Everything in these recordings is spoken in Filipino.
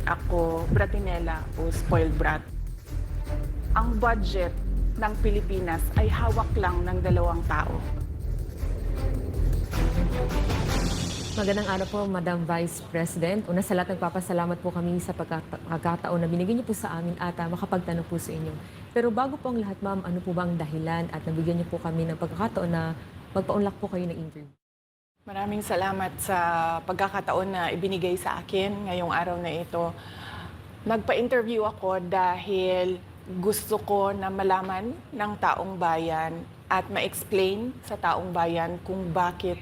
ako bratinela o spoiled brat. Ang budget ng Pilipinas ay hawak lang ng dalawang tao. Magandang araw po, Madam Vice President. Una sa lahat, nagpapasalamat po kami sa pagkakataon na binigyan niyo po sa amin at makapagtanong po sa inyo. Pero bago po ang lahat, ma'am, ano po ba ang dahilan at nabigyan niyo po kami ng pagkakataon na magpaunlak po kayo ng interview? Maraming salamat sa pagkakataon na ibinigay sa akin ngayong araw na ito. Nagpa-interview ako dahil gusto ko na malaman ng taong bayan at ma-explain sa taong bayan kung bakit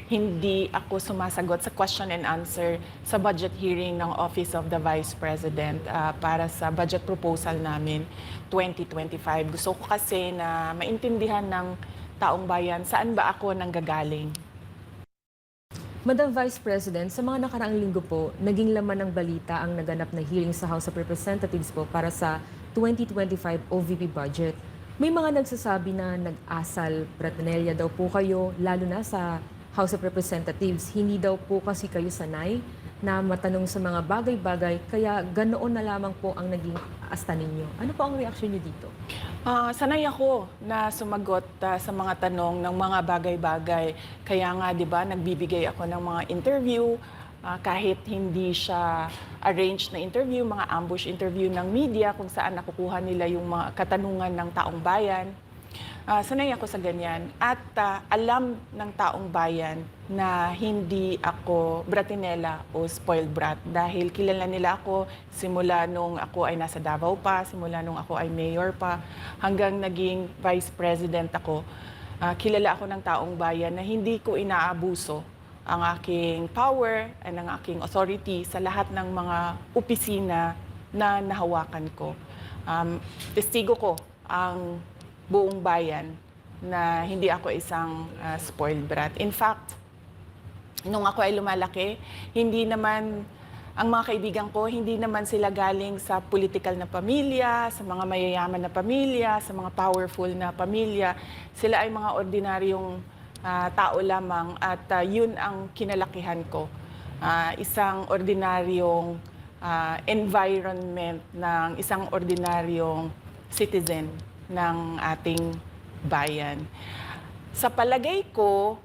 hindi ako sumasagot sa question and answer sa budget hearing ng Office of the Vice President para sa budget proposal namin 2025. Gusto ko kasi na maintindihan ng taong bayan saan ba ako nanggagaling. Madam Vice President, sa mga nakaraang linggo po, naging laman ng balita ang naganap na hearing sa House of Representatives po para sa 2025 OVP budget. May mga nagsasabi na nag-asal pratinelya daw po kayo, lalo na sa House of Representatives. Hindi daw po kasi kayo sanay na matanong sa mga bagay-bagay, kaya ganoon na lamang po ang naging asta ninyo. Ano po ang reaksyon niyo dito? Sanay ako na sumagot sa mga tanong ng mga bagay-bagay. Kaya nga, di ba, nagbibigay ako ng mga interview, kahit hindi siya arranged na interview, mga ambush interview ng media kung saan nakukuha nila yung mga katanungan ng taong bayan. Sanay ako sa ganyan. At alam ng taong bayan na hindi ako bratinela o spoiled brat dahil kilala nila ako simula nung ako ay nasa Davao pa, simula nung ako ay mayor pa, hanggang naging vice president ako. Kilala ako ng taong bayan na hindi ko inaabuso ang aking power at ang aking authority sa lahat ng mga opisina na nahawakan ko. Testigo ko ang buong bayan na hindi ako isang spoiled brat. In fact, nung ako ay lumalaki, hindi naman, ang mga kaibigan ko, hindi naman sila galing sa political na pamilya, sa mga mayayaman na pamilya, sa mga powerful na pamilya. Sila ay mga ordinaryong tao lamang at yun ang kinalakihan ko. Isang ordinaryong environment ng isang ordinaryong citizen ng ating bayan. Sa palagay ko,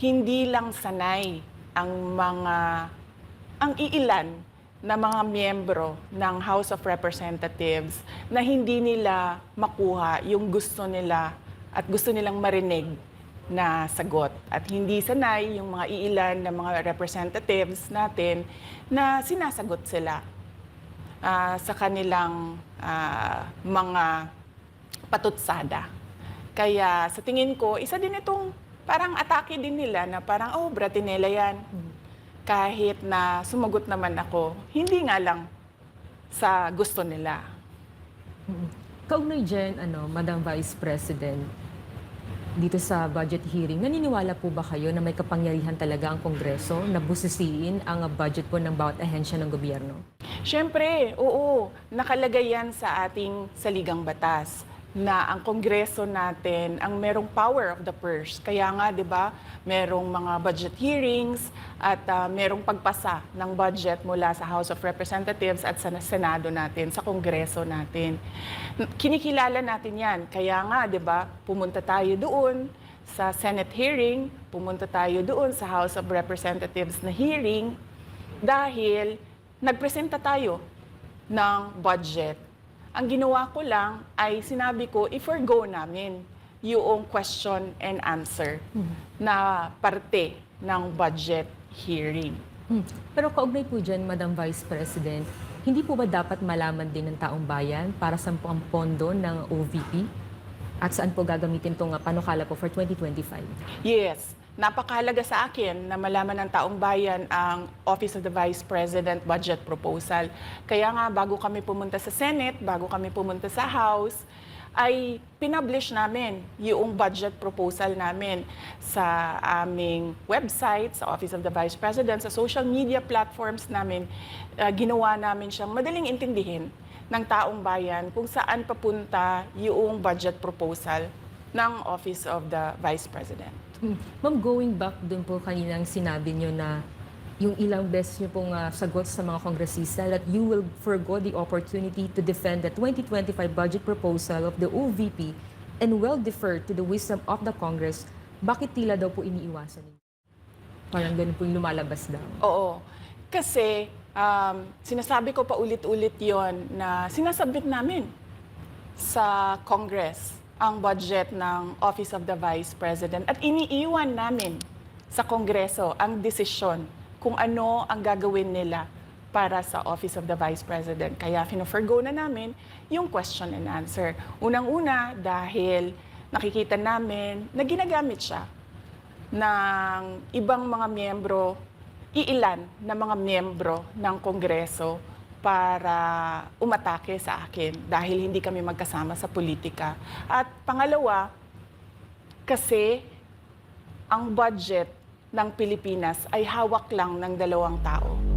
hindi lang sanay ang iilan na mga miyembro ng House of Representatives na hindi nila makuha yung gusto nila at gusto nilang marinig na sagot. At hindi sanay yung mga iilan na mga representatives natin na sinasagot sila sa kanilang mga patutsada. Kaya sa tingin ko, isa din itong parang atake din nila na parang, oh, bratinela yan. Kahit na sumagot naman ako, hindi nga lang sa gusto nila. Kaugnay dyan, Madam Vice President, dito sa budget hearing, naniniwala po ba kayo na may kapangyarihan talaga ang Kongreso na busisiin ang budget po ng bawat ahensya ng gobyerno? Siyempre, oo, nakalagay yan sa ating saligang batas na ang Kongreso natin ang merong power of the purse. Kaya nga, di ba, merong mga budget hearings at merong pagpasa ng budget mula sa House of Representatives at sa Senado natin, sa Kongreso natin. Kinikilala natin yan. Kaya nga, di ba, pumunta tayo doon sa Senate hearing, pumunta tayo doon sa House of Representatives na hearing dahil nagpresenta tayo ng budget. Ang ginawa ko lang ay sinabi ko, i-forgo namin yung question and answer na parte ng budget hearing. Pero kaugnay po dyan, Madam Vice President, hindi po ba dapat malaman din ng taong bayan para saan po ang pondo ng OVP? At saan po gagamitin itong panukala po for 2025? Yes. Napakahalaga sa akin na malaman ng taong bayan ang Office of the Vice President budget proposal. Kaya nga, bago kami pumunta sa Senate, bago kami pumunta sa House, ay pinublish namin yung budget proposal namin sa aming website, sa Office of the Vice President, sa social media platforms namin. Ginawa namin siyang madaling intindihin ng taong bayan kung saan papunta yung budget proposal ng Office of the Vice President. Ma'am, going back dun po kaninang sinabi nyo na yung ilang beses niyo pong sagot sa mga kongresista that you will forgo the opportunity to defend the 2025 budget proposal of the OVP and will defer to the wisdom of the Congress, bakit tila daw po iniiwasan ninyo? Parang ganun po yung lumalabas daw. Oo. Kasi sinasabi ko pa ulit-ulit yon na sinasabit namin sa Congress ang budget ng Office of the Vice President at iniiwan namin sa Kongreso ang desisyon kung ano ang gagawin nila para sa Office of the Vice President. Kaya fino-forgo na namin yung question and answer. Unang-una dahil nakikita namin na ginagamit siya ng ibang mga miyembro, iilan na mga miyembro ng Kongreso para umatake sa akin dahil hindi kami magkasama sa politika. At pangalawa, kasi ang budget ng Pilipinas ay hawak lang ng 2 tao.